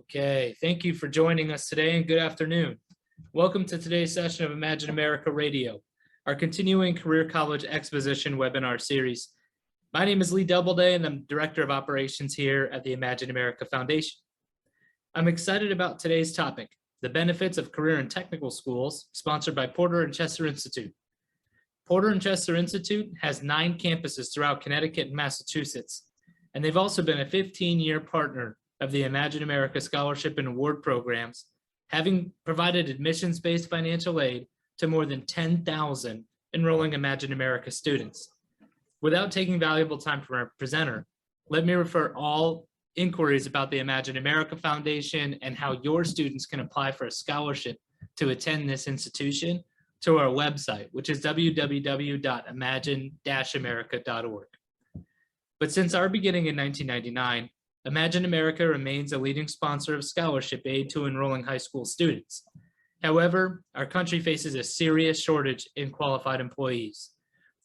Okay, thank you for joining us today and good afternoon. Welcome to today's session of Imagine America Radio, our continuing Career College Exposition webinar series. My name is Lee Doubleday and I'm Director of Operations here at the Imagine America Foundation. I'm excited about today's topic, the benefits of career and technical schools, sponsored by Porter and Chester Institute. Porter and Chester Institute has 9 campuses throughout Connecticut and Massachusetts, and they've also been a 15-year partner of the Imagine America Scholarship and Award programs, having provided admissions-based financial aid to more than 10,000 enrolling Imagine America students. Without taking valuable time from our presenter, let me refer all inquiries about the Imagine America Foundation and how your students can apply for a scholarship to attend this institution to our website, which is www.imagine-america.org. But since our beginning in 1999, Imagine America remains a leading sponsor of scholarship aid to enrolling high school students. However, our country faces a serious shortage in qualified employees.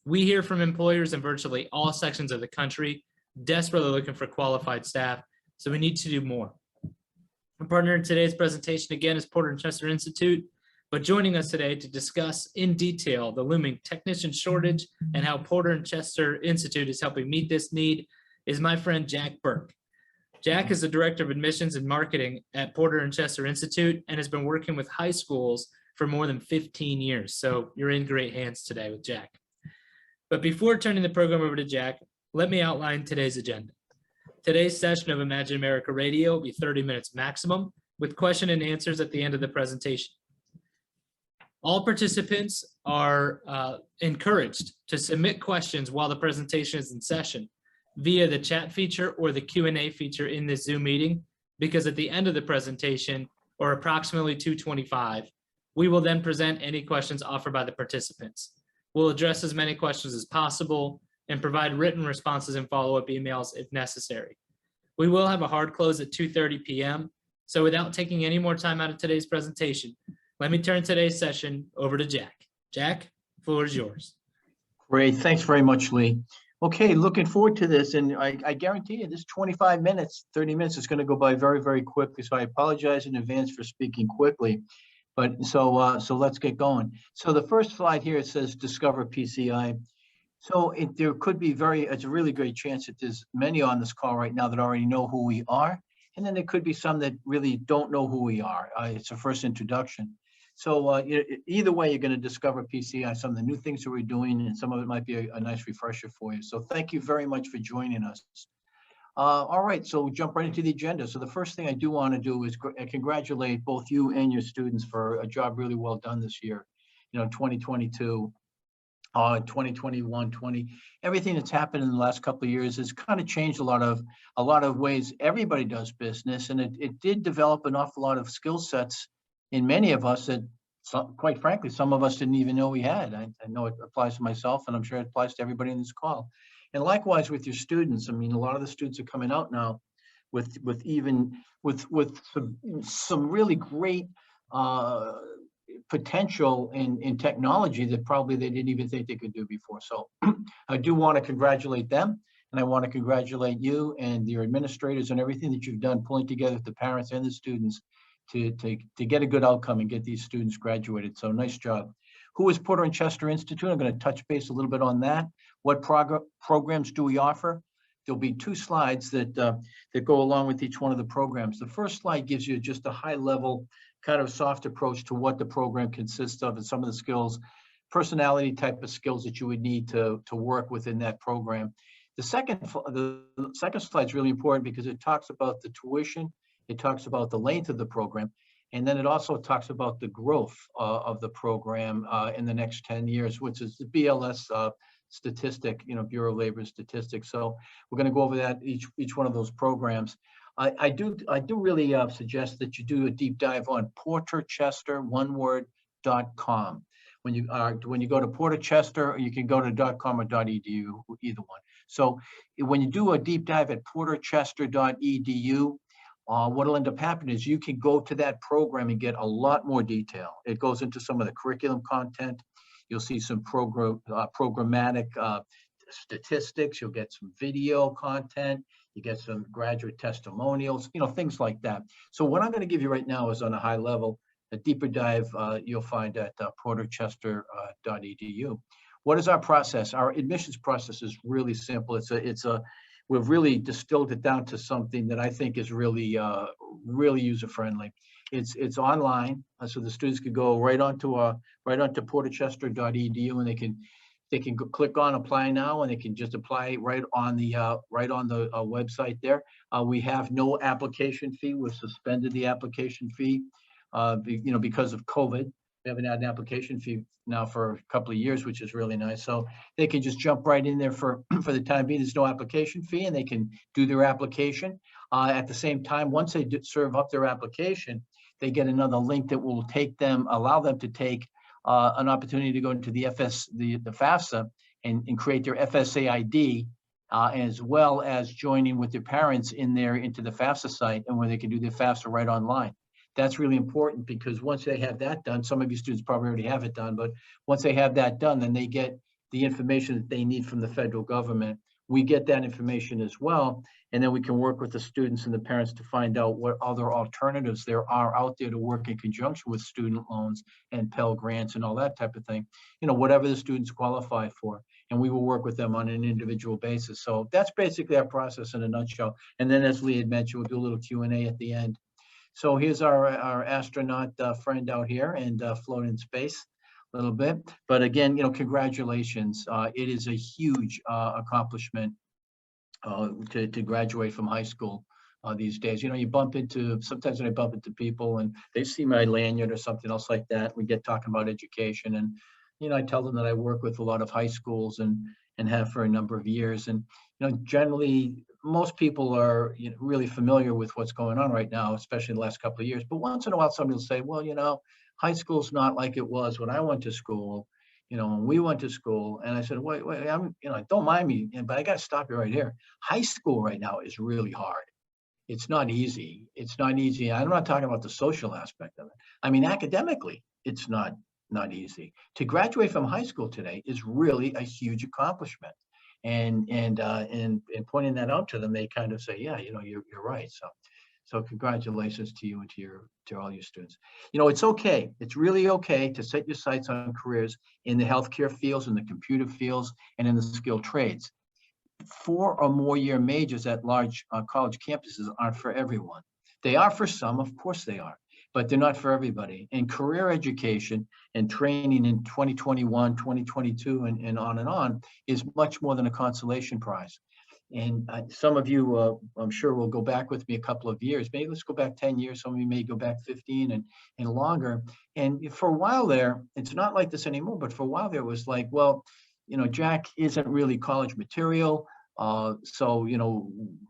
We hear from employers in virtually all sections of the country, desperately looking for qualified staff, so we need to do more. Our partner in today's presentation again is Porter and Chester Institute, but joining us today to discuss in detail the looming technician shortage and how Porter and Chester Institute is helping meet this need is my friend Jack Burke. Jack is the Director of Admissions and Marketing at Porter and Chester Institute and has been working with high schools for more than 15 years. So you're in great hands today with Jack. But before turning the program over to Jack, let me outline today's agenda. Today's session of Imagine America Radio will be 30 minutes maximum, with question and answers at the end of the presentation. All participants are encouraged to submit questions while the presentation is in session via the chat feature or the Q&A feature in this Zoom meeting, because at the end of the presentation, or approximately 2:25, we will then present any questions offered by the participants. We'll address as many questions as possible and provide written responses and follow-up emails if necessary. We will have a hard close at 2:30 p.m., so without taking any more time out of today's presentation, let me turn today's session over to Jack. Jack, the floor is yours. Great, thanks very much, Lee. Okay, looking forward to this, and I guarantee you this 25 minutes, 30 minutes is going to go by very, very quickly, so I apologize in advance for speaking quickly. But so let's get going. So the first slide here, it says Discover PCI. So there could be it's a really great chance that there's many on this call right now that already know who we are, and then there could be some that really don't know who we are. It's a first introduction. So either way, you're going to discover PCI, some of the new things that we're doing, and some of it might be a nice refresher for you. So thank you very much for joining us. All right, so we'll jump right into the agenda. So the first thing I do want to do is congratulate both you and your students for a job really well done this year. 2022, 2021, everything that's happened in the last couple of years has kind of changed a lot of ways everybody does business, and it did develop an awful lot of skill sets in many of us that, quite frankly, some of us didn't even know we had. I know it applies to myself, and I'm sure it applies to everybody in this call. And likewise with your students. I mean, a lot of the students are coming out now with some really great potential in technology that probably they didn't even think they could do before. So I do want to congratulate them, and I want to congratulate you and your administrators and everything that you've done, pulling together the parents and the students to get a good outcome and get these students graduated. So nice job. Who is Porter and Chester Institute? I'm going to touch base a little bit on that. What programs do we offer? There'll be 2 slides that go along with each one of the programs. The first slide gives you just a high level, kind of soft approach to what the program consists of and some of the skills, personality type of skills that you would need to work within that program. The second slide is really important because it talks about the tuition. It talks about the length of the program, and then it also talks about the growth of the program in the next 10 years, which is the BLS statistic, Bureau of Labor Statistics. So we're going to go over that each one of those programs. I do really suggest that you do a deep dive on porterchester.com. When you go to Porter Chester, you can go to .com or .edu, either one. So when you do a deep dive at porterchester.edu, what'll end up happening is you can go to that program and get a lot more detail. It goes into some of the curriculum content. You'll see some programmatic statistics. You'll get some video content. You get some graduate testimonials, things like that. So what I'm going to give you right now is on a high level. A deeper dive you'll find at porterchester.edu. What is our process? Our admissions process is really simple. We've really distilled it down to something that I think is really, really user friendly. It's online, so the students could go right onto porterchester.edu, and they can click on apply now, and they can just apply right on the website there. We have no application fee. We've suspended the application fee, because of COVID. We haven't had an application fee now for a couple of years, which is really nice. So they can just jump right in there for the time being. There's no application fee, and they can do their application. At the same time, once they serve up their application, they get another link that will allow them to take an opportunity to go into the FAFSA and create their FSA ID, as well as joining with their parents into the FAFSA site, and where they can do their FAFSA right online. That's really important, because once they have that done, some of you students probably already have it done, but once they have that done, then they get the information that they need from the federal government. We get that information as well, and then we can work with the students and the parents to find out what other alternatives there are out there to work in conjunction with student loans and Pell Grants and all that type of thing, whatever the students qualify for, and we will work with them on an individual basis. So that's basically our process in a nutshell. And then, as Lee had mentioned, we'll do a little Q&A at the end. So here's our astronaut friend out here, and floating in space a little bit. But again, congratulations. It is a huge accomplishment to graduate from high school these days. Sometimes when I bump into people and they see my lanyard or something else like that, we get talking about education, and I tell them that I work with a lot of high schools and have for a number of years. And generally, most people are really familiar with what's going on right now, especially in the last couple of years. But once in a while, somebody will say, well, high school's not like it was when I went to school, when we went to school. And I said, wait, don't mind me, but I got to stop you right here. High school right now is really hard. It's not easy. It's not easy. I'm not talking about the social aspect of it. I mean, academically, it's not easy. To graduate from high school today is really a huge accomplishment. And pointing that out to them, they kind of say, yeah, you're right. So congratulations to you and to all your students. It's okay. It's really okay to set your sights on careers in the healthcare fields, in the computer fields, and in the skilled trades. 4 or more year majors at large college campuses aren't for everyone. They are for some, of course they are, but they're not for everybody. And career education and training in 2021, 2022, and on is much more than a consolation prize. And some of you, I'm sure, will go back with me a couple of years. Maybe let's go back 10 years. Some of you may go back 15 and longer. And for a while there, it's not like this anymore, but for a while there, it was like, well, Jack isn't really college material. So,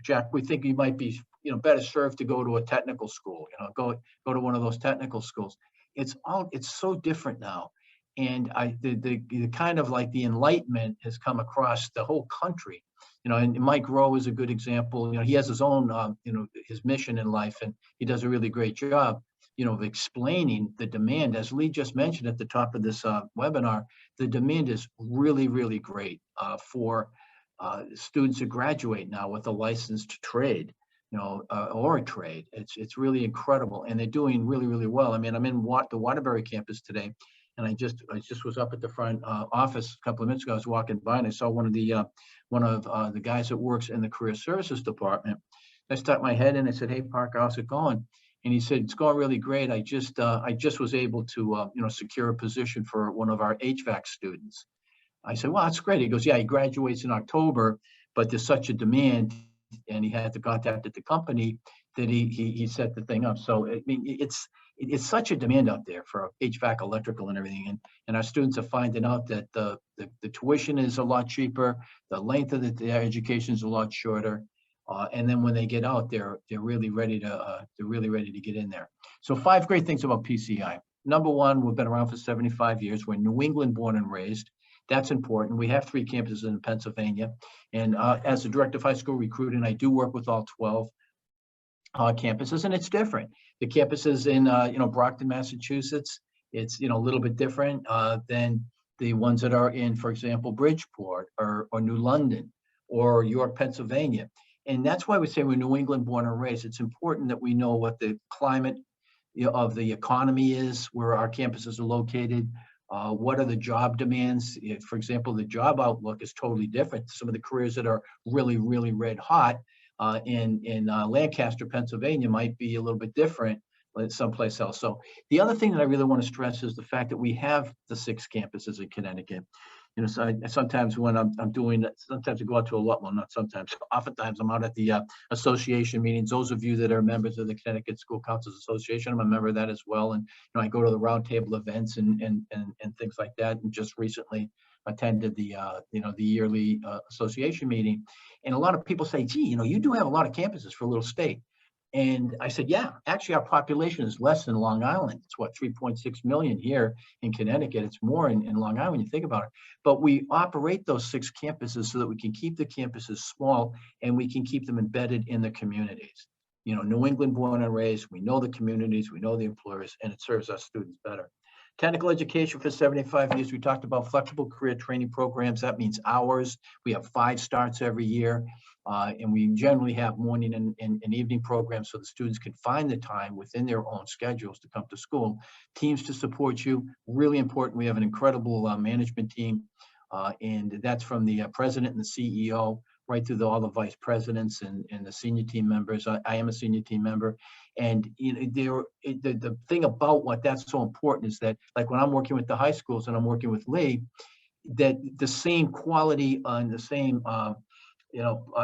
Jack, we think you might be, better served to go to a technical school, go to one of those technical schools. It's so different now. And the kind of like the enlightenment has come across the whole country, and Mike Rowe is a good example. He has his own, his mission in life, and he does a really great job, of explaining the demand. As Lee just mentioned at the top of this webinar, the demand is really, really great for students who graduate now with a licensed trade, or a trade. It's really incredible, and they're doing really, really well. I mean, I'm in the Waterbury campus today, and I just was up at the front office a couple of minutes ago. I was walking by, and I saw one of the guys that works in the career services department. I stuck my head in. I said, "Hey, Parker, how's it going?" And he said, "It's going really great. I just was able to secure a position for one of our HVAC students." I said, "Well, that's great." He goes, "Yeah, he graduates in October, but there's such a demand," and he had to contact the company that he set the thing up. So I mean, it's such a demand out there for HVAC, electrical, and everything. And our students are finding out that the tuition is a lot cheaper, the length of their education is a lot shorter, and then when they get out, they're really ready to get in there. So 5 great things about PCI. Number one, we've been around for 75 years. We're New England born and raised. That's important. We have 3 campuses in Pennsylvania. And as the director of high school recruiting, I do work with all 12 campuses, and it's different. The campuses in Brockton, Massachusetts, it's a little bit different than the ones that are in, for example, Bridgeport or New London or York, Pennsylvania. And that's why we say we're New England born and raised. It's important that we know what the climate of the economy is, where our campuses are located. What are the job demands? For example, the job outlook is totally different. Some of the careers that are really, really red hot in Lancaster, Pennsylvania might be a little bit different someplace else. So the other thing that I really want to stress is the fact that we have the 6 campuses in Connecticut. You know, so sometimes when I'm doing that, sometimes I go out to a lot, well, not sometimes, oftentimes I'm out at the association meetings. Those of you that are members of the Connecticut School Councils Association, I'm a member of that as well. And, you know, I go to the roundtable events and things like that. And just recently attended the, the yearly association meeting. And a lot of people say, gee, you know, you do have a lot of campuses for a little state. And I said, yeah, actually our population is less than Long Island. It's what, 3.6 million here in Connecticut. It's more in Long Island when you think about it. But we operate those 6 campuses so that we can keep the campuses small and we can keep them embedded in the communities. You know, New England born and raised, we know the communities, we know the employers, and it serves our students better. Technical education for 75 years. We talked about flexible career training programs. That means hours. We have 5 starts every year. And we generally have morning and evening programs so the students can find the time within their own schedules to come to school. Teams to support you, really important. We have an incredible management team, and that's from the president and the CEO right through all the vice presidents and the senior team members. I am a senior team member. And you know, the thing about what that's so important is that, like when I'm working with the high schools and I'm working with Lee, that the same quality and the same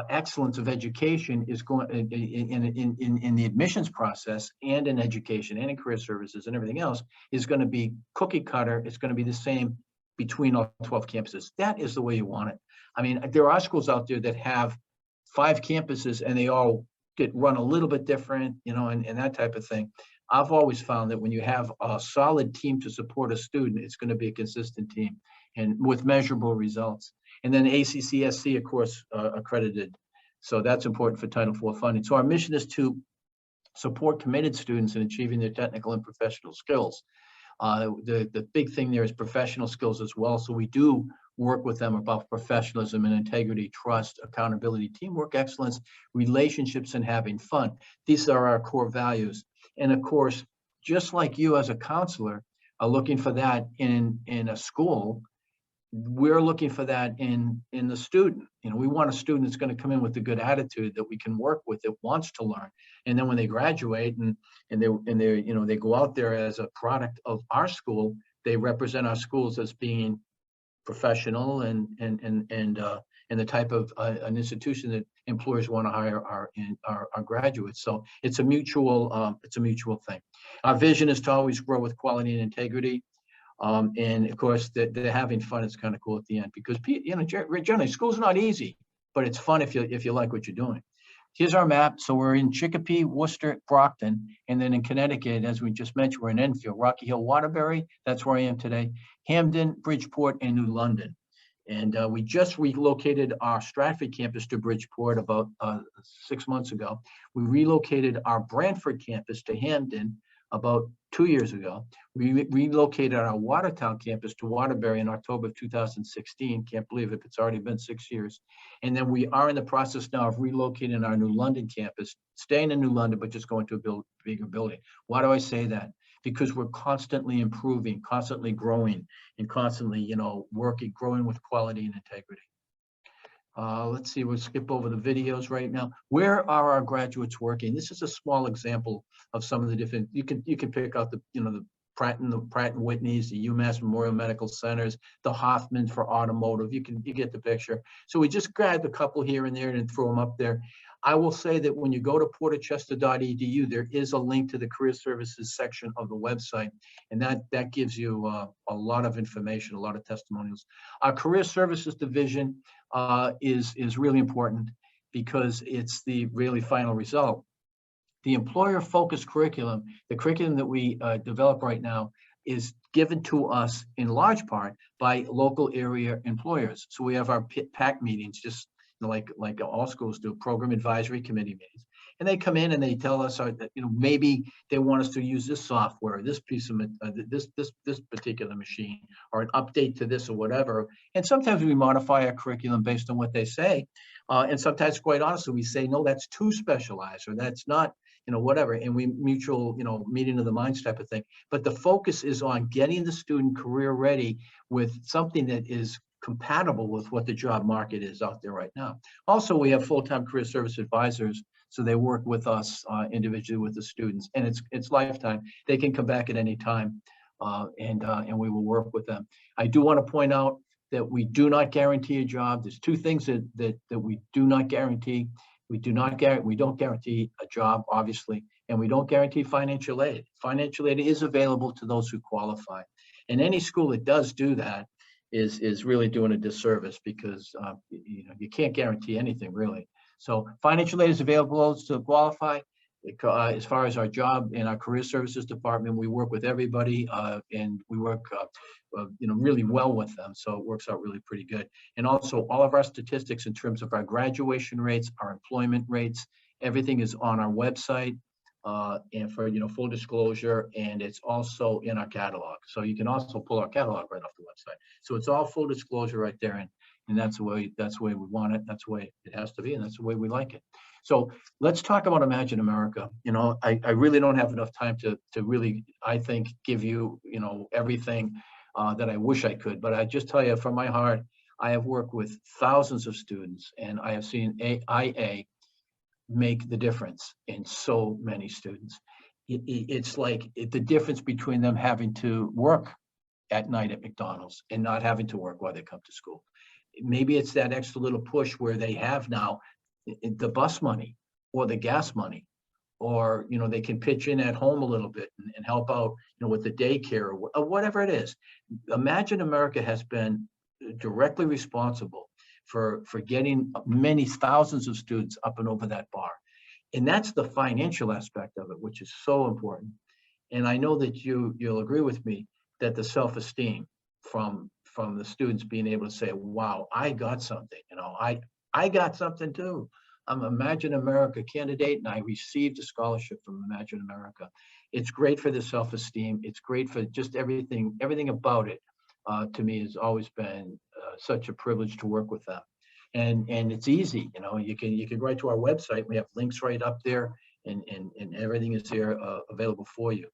excellence of education is going in the admissions process and in education and in career services and everything else is going to be cookie cutter. It's going to be the same between all 12 campuses. That is the way you want it. I mean, there are schools out there that have 5 campuses and they all get run a little bit different, you know, and that type of thing. I've always found that when you have a solid team to support a student, it's going to be a consistent team and with measurable results. And then ACCSC, of course, accredited. So that's important for Title IV funding. So our mission is to support committed students in achieving their technical and professional skills. The big thing there is professional skills as well. So we do work with them about professionalism and integrity, trust, accountability, teamwork, excellence, relationships, and having fun. These are our core values. And of course, just like you as a counselor are looking for that in a school, we're looking for that in the student. You know, we want a student that's going to come in with a good attitude that we can work with, that wants to learn. And then when they graduate and they go out there as a product of our school, they represent our schools as being professional and the type of an institution that employers want to hire our graduates. So it's a mutual thing. Our vision is to always grow with quality and integrity. And of course, the having fun is kind of cool at the end, because generally school's not easy, but it's fun if you like what you're doing. Here's our map. So we're in Chicopee, Worcester, Brockton, and then in Connecticut, as we just mentioned, we're in Enfield, Rocky Hill, Waterbury. That's where I am today. Hamden, Bridgeport, and New London. And we just relocated our Stratford campus to Bridgeport about 6 months ago. We relocated our Brantford campus to Hamden about 2 years ago. We relocated our Watertown campus to Waterbury in October of 2016. Can't believe it, it's already been 6 years. And then we are in the process now of relocating our New London campus, staying in New London, but just going to a bigger building. Why do I say that? Because we're constantly improving, constantly growing, and constantly, growing with quality and integrity. Let's see, we'll skip over the videos right now. Where are our graduates working? This is a small example of some of the different, you can pick out the Pratt and Whitney's, the UMass Memorial Medical Centers, the Hoffman for automotive. You get the picture. So we just grabbed a couple here and there and throw them up there. I will say that when you go to portachester.edu, there is a link to the career services section of the website, and that gives you a lot of information, a lot of testimonials. Our career services division is really important because it's the really final result. The employer-focused curriculum, the curriculum that we develop right now, is given to us in large part by local area employers. So we have our PAC meetings, just like all schools do, program advisory committee meetings. And they come in and they tell us, maybe they want us to use this software, this piece of this particular machine, or an update to this or whatever. And sometimes we modify our curriculum based on what they say. And sometimes, quite honestly, we say, no, that's too specialized, or that's not, whatever. And we mutual, meeting of the minds type of thing. But the focus is on getting the student career ready with something that is compatible with what the job market is out there right now. Also, we have full-time career service advisors, so they work with us individually with the students, and it's lifetime. They can come back at any time, and we will work with them. I do want to point out that we do not guarantee a job. There's two things that we do not guarantee. We don't guarantee a job, obviously, and we don't guarantee financial aid. Financial aid is available to those who qualify, and any school that does do that is really doing a disservice, because you can't guarantee anything really. So financial aid is available to qualify. As far as our job in our career services department, we work with everybody, and we work really well with them. So it works out really pretty good. And also all of our statistics in terms of our graduation rates, our employment rates, everything is on our website. And for full disclosure, and it's also in our catalog. So you can also pull our catalog right off the website. So it's all full disclosure right there, and that's the way we want it. That's the way it has to be, and that's the way we like it. So let's talk about Imagine America. I really don't have enough time to really, I think, give you everything that I wish I could. But I just tell you from my heart, I have worked with thousands of students, and I have seen IA make the difference in so many students. It's like the difference between them having to work at night at McDonald's and not having to work while they come to school. Maybe it's that extra little push where they have now the bus money or the gas money, or they can pitch in at home a little bit and help out with the daycare or whatever it is. Imagine America has been directly responsible for getting many thousands of students up and over that bar. And that's the financial aspect of it, which is so important. And I know that you'll agree with me that the self-esteem from the students being able to say, wow, I got something, I got something too. I'm an Imagine America candidate, and I received a scholarship from Imagine America. It's great for the self-esteem. It's great for just everything about it. To me, has always been such a privilege to work with them, and it's easy. You can write to our website. We have links right up there, and everything is there available for you.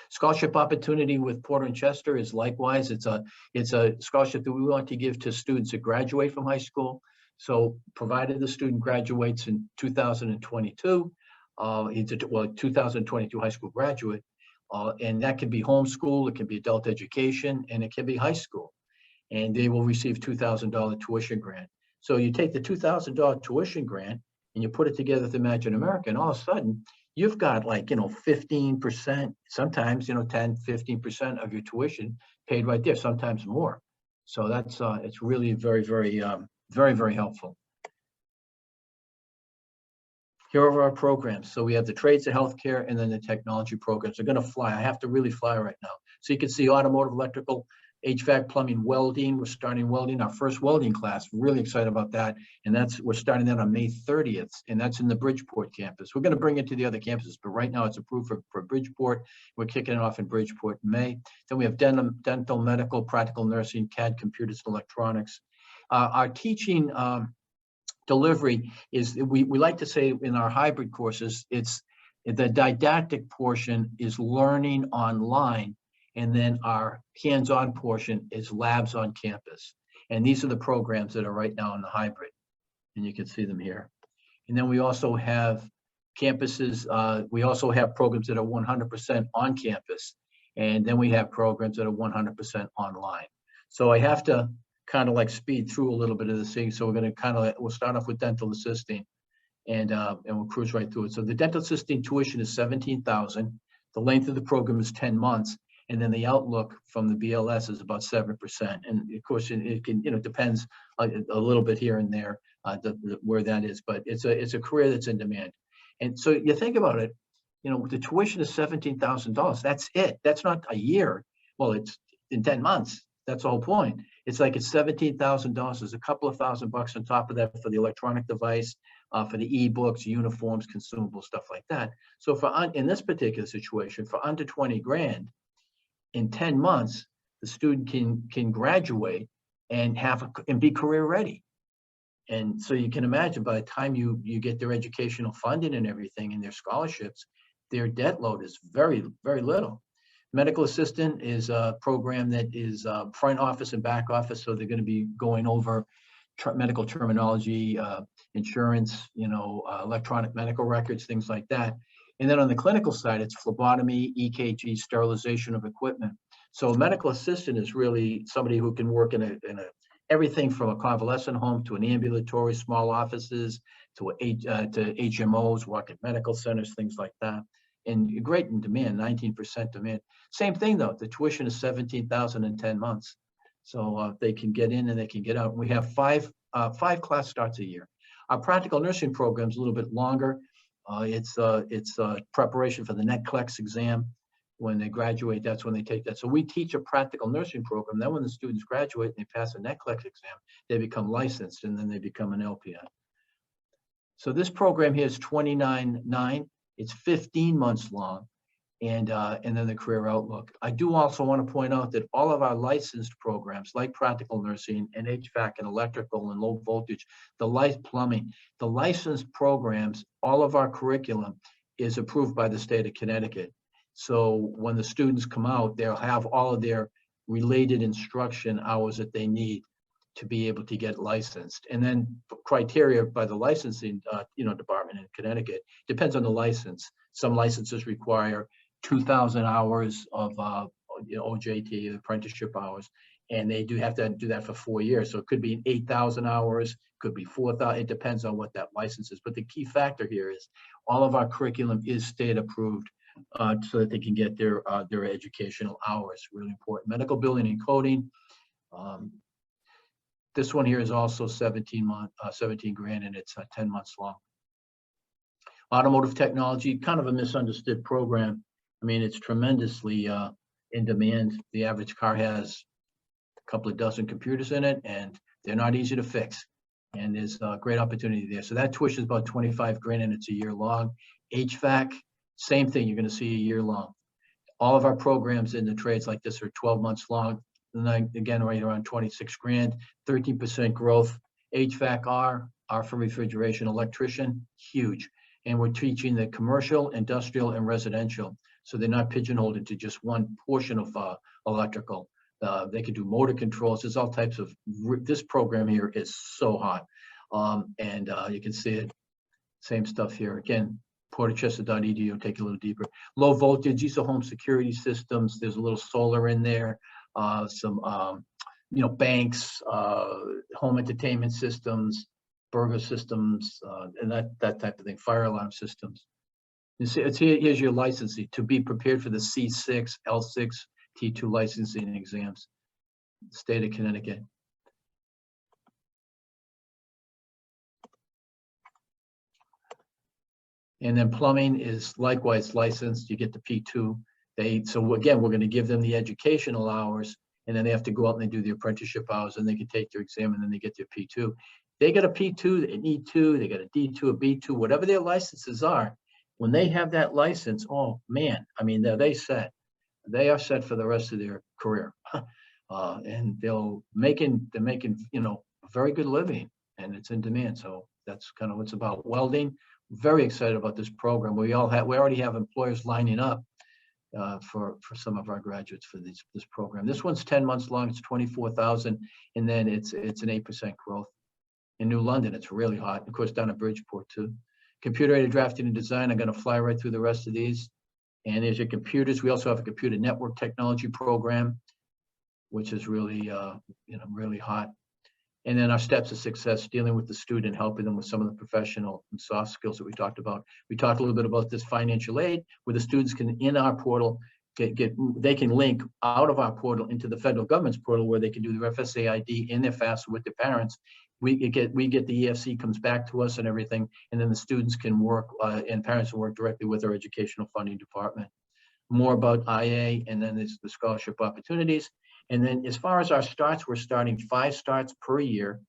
Scholarship opportunity with Porter and Chester is likewise. It's a scholarship that we want to give to students that graduate from high school. So provided the student graduates in 2022, he's a 2022 high school graduate, and that can be homeschool, it can be adult education, and it can be high school. And they will receive $2,000 tuition grant. So you take the $2,000 tuition grant and you put it together with Imagine America, and all of a sudden you've got 15%, sometimes 10, 15% of your tuition paid right there, sometimes more. So that's it's really very, very, very, very helpful. Here are our programs. So we have the trades, the healthcare, and then the technology programs. They're going to fly. I have to really fly right now. So you can see automotive, electrical, HVAC, plumbing, welding. We're starting welding, our first welding class. Really excited about that. And we're starting that on May 30th, and that's in the Bridgeport campus. We're going to bring it to the other campuses, but right now it's approved for Bridgeport. We're kicking it off in Bridgeport in May. Then we have dental, medical, practical nursing, CAD, computers, and electronics. Our teaching delivery is, we like to say in our hybrid courses, it's the didactic portion is learning online, and then our hands-on portion is labs on campus. And these are the programs that are right now in the hybrid, and you can see them here. And then we also have campuses, we also have programs that are 100% on campus, and then we have programs that are 100% online. So I have to kind of speed through a little bit of this thing. So we're going to we'll start off with dental assisting, and we'll cruise right through it. So the dental assisting tuition is $17,000. The length of the program is 10 months. And then the outlook from the BLS is about 7%. And of course, it can, depends a little bit here and there where that is, but it's a career that's in demand. And so you think about it, the tuition is $17,000. That's it. That's not a year. Well, it's in 10 months. That's the whole point. It's $17,000. There's a couple of $1,000 on top of that for the electronic device, for the e-books, uniforms, consumables, stuff like that. So in this particular situation, for under 20 grand, in 10 months, the student can graduate and be career ready. And so you can imagine by the time you get their educational funding and everything and their scholarships, their debt load is very, very little. Medical assistant is a program that is front office and back office. So they're going to be going over medical terminology, insurance, electronic medical records, things like that. And then on the clinical side, it's phlebotomy, EKG, sterilization of equipment. So a medical assistant is really somebody who can work in everything from a convalescent home to an ambulatory, small offices, to HMOs, work at medical centers, things like that. And great in demand, 19% demand. Same thing though, the tuition is $17,000 in 10 months. So they can get in and they can get out. We have five class starts a year. Our practical nursing program is a little bit longer. It's preparation for the NCLEX exam. When they graduate, that's when they take that. So we teach a practical nursing program. Then when the students graduate and they pass a NCLEX exam, they become licensed and then they become an LPN. So this program here is 29.9. It's 15 months long, and then the career outlook. I do also want to point out that all of our licensed programs, like practical nursing and HVAC and electrical and low voltage, plumbing, the licensed programs, all of our curriculum is approved by the state of Connecticut. So when the students come out, they'll have all of their related instruction hours that they need to be able to get licensed. And then criteria by the licensing department in Connecticut depends on the license. Some licenses require 2,000 hours of OJT, apprenticeship hours, and they do have to do that for 4 years. So it could be 8,000 hours, could be 4,000. It depends on what that license is. But the key factor here is all of our curriculum is state approved, so that they can get their educational hours. Really important. Medical billing and coding. This one here is also 17 grand, and it's 10 months long. Automotive technology, kind of a misunderstood program. I mean, it's tremendously in demand. The average car has a couple of dozen computers in it, and they're not easy to fix. And there's a great opportunity there. So that tuition is about 25 grand, and it's a year long. HVAC, same thing, you're going to see a year long. All of our programs in the trades like this are 12 months long. And then again, right around 26 grand, 13% growth. HVAC R for refrigeration, electrician, huge. And we're teaching the commercial, industrial, and residential. So they're not pigeonholed into just one portion of electrical. They can do motor controls. There's all types of, this program here is so hot. And you can see it, same stuff here. Again, portchester.edu, take a little deeper. Low voltage, these are home security systems. There's a little solar in there, some banks, home entertainment systems, burger systems, and that type of thing, fire alarm systems. You see, here's your licensing to be prepared for the C6, L6, T2 licensing exams, state of Connecticut. And then plumbing is likewise licensed. You get the P2. So again, we're going to give them the educational hours, and then they have to go out and they do the apprenticeship hours, and they can take their exam, and then they get their P2. They got a P2, an E2, they got a D2, a B2, whatever their licenses are. When they have that license, oh man, I mean, they are set for the rest of their career, and they're making a very good living, and it's in demand. So that's kind of what's about. Welding. Very excited about this program. We already have employers lining up for some of our graduates for this program. This one's 10 months long. It's 24,000, and then it's an 8% growth. In New London, it's really hot. Of course, down at Bridgeport too. Computer-aided drafting and design. I'm going to fly right through the rest of these. And there's your computers. We also have a computer network technology program, which is really really hot. And then our steps of success, dealing with the student, helping them with some of the professional and soft skills that we talked about. We talked a little bit about this financial aid, where the students can, in our portal, they can link out of our portal into the federal government's portal, where they can do their FSA ID in their FAFSA with their parents. We get the EFC comes back to us and everything, and then the students can work and parents can work directly with our educational funding department. More about IA, and then there's the scholarship opportunities. And then as far as our starts, we're starting 5 starts per year.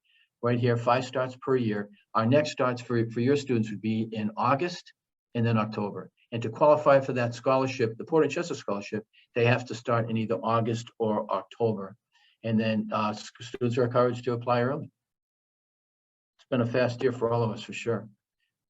right here, 5 starts per year. Our next starts for your students would be in August and then October. And to qualify for that scholarship, the Port Chester Scholarship, they have to start in either August or October. And then students are encouraged to apply early. It's been a fast year for all of us, for sure.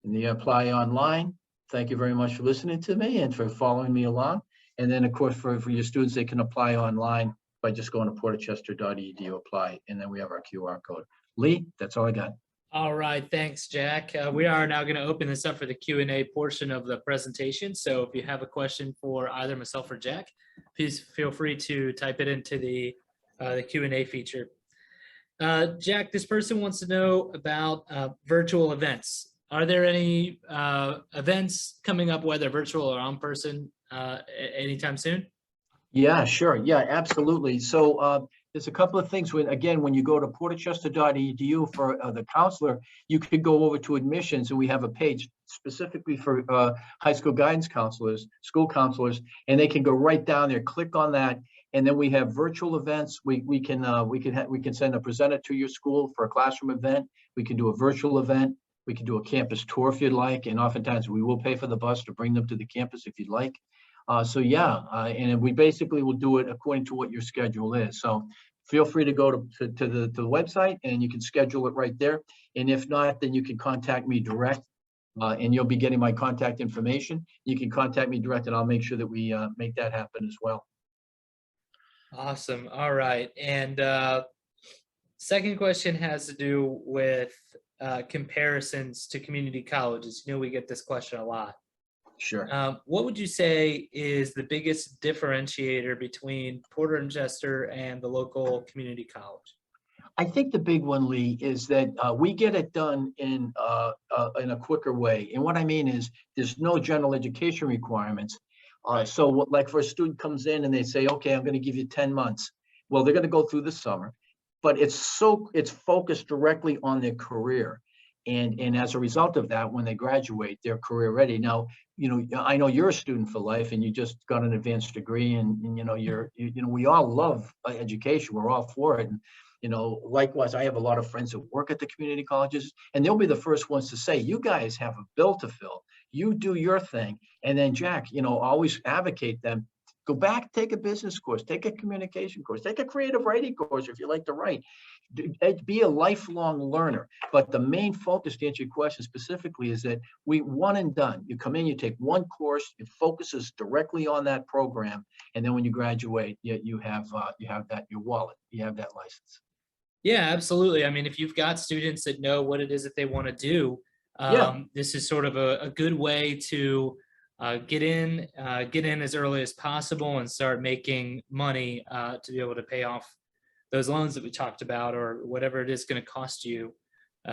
And you apply online. Thank you very much for listening to me and for following me along. And then, of course, for your students, they can apply online by just going to portchester.edu, apply, and then we have our QR code. Lee, that's all I got. All right, thanks, Jack. We are now going to open this up for the Q&A portion of the presentation. So if you have a question for either myself or Jack, please feel free to type it into the Q&A feature. Jack, this person wants to know about virtual events. Are there any events coming up, whether virtual or in person, anytime soon? Yeah, sure. Yeah, absolutely. So there's a couple of things when you go to portchester.edu for the counselor, you could go over to admissions, and we have a page specifically for high school guidance counselors, school counselors, and they can go right down there, click on that. And then we have virtual events. We can send a presenter to your school for a classroom event. We can do a virtual event. We can do a campus tour if you'd like. And oftentimes we will pay for the bus to bring them to the campus if you'd like. And we basically will do it according to what your schedule is. So feel free to go to the website, and you can schedule it right there. And if not, then you can contact me direct, and you'll be getting my contact information. You can contact me direct, and I'll make sure that we make that happen as well. Awesome. All right. And second question has to do with comparisons to community colleges. You know, we get this question a lot. Sure. What would you say is the biggest differentiator between Porter & Chester and the local community college? I think the big one, Lee, is that we get it done in a quicker way. And what I mean is there's no general education requirements. So like for a student comes in and they say, okay, I'm going to give you 10 months. Well, they're going to go through the summer, but it's focused directly on their career. And as a result of that, when they graduate, they're career ready. Now, you know, I know you're a student for life, and you just got an advanced degree, and you know, we all love education. We're all for it. And, you know, likewise, I have a lot of friends that work at the community colleges, and they'll be the first ones to say, you guys have a bill to fill. You do your thing. And then, Jack, you know, always advocate them. Go back, take a business course, take a communication course, take a creative writing course if you like to write. Be a lifelong learner. But the main focus, to answer your question specifically, is that we one and done. You come in, you take one course, it focuses directly on that program, and then when you graduate, you have that your wallet, you have that license. Yeah, absolutely. I mean, if you've got students that know what it is that they want to do, this is sort of a good way to get in as early as possible and start making money to be able to pay off those loans that we talked about, or whatever it is going to cost you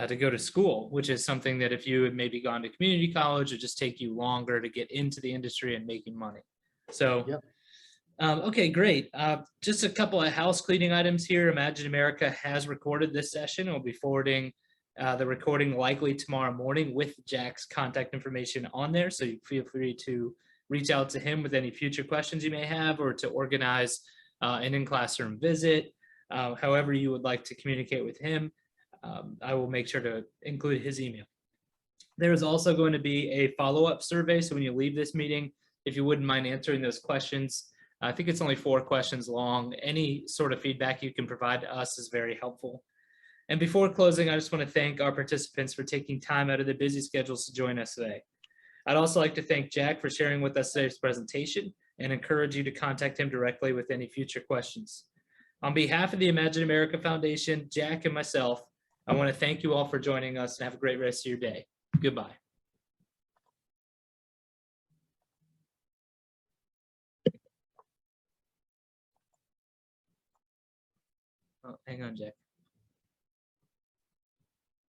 to go to school, which is something that if you had maybe gone to community college, it would just take you longer to get into the industry and making money. So, okay, great. Just a couple of house cleaning items here. Imagine America has recorded this session. We'll be forwarding the recording likely tomorrow morning with Jack's contact information on there. So you feel free to reach out to him with any future questions you may have, or to organize an in-classroom visit. However you would like to communicate with him, I will make sure to include his email. There is also going to be a follow-up survey. So when you leave this meeting, if you wouldn't mind answering those questions, I think it's only 4 questions long. Any sort of feedback you can provide to us is very helpful. And before closing, I just want to thank our participants for taking time out of their busy schedules to join us today. I'd also like to thank Jack for sharing with us today's presentation, and encourage you to contact him directly with any future questions. On behalf of the Imagine America Foundation, Jack and myself, I want to thank you all for joining us, and have a great rest of your day. Goodbye. Oh, hang on, Jack.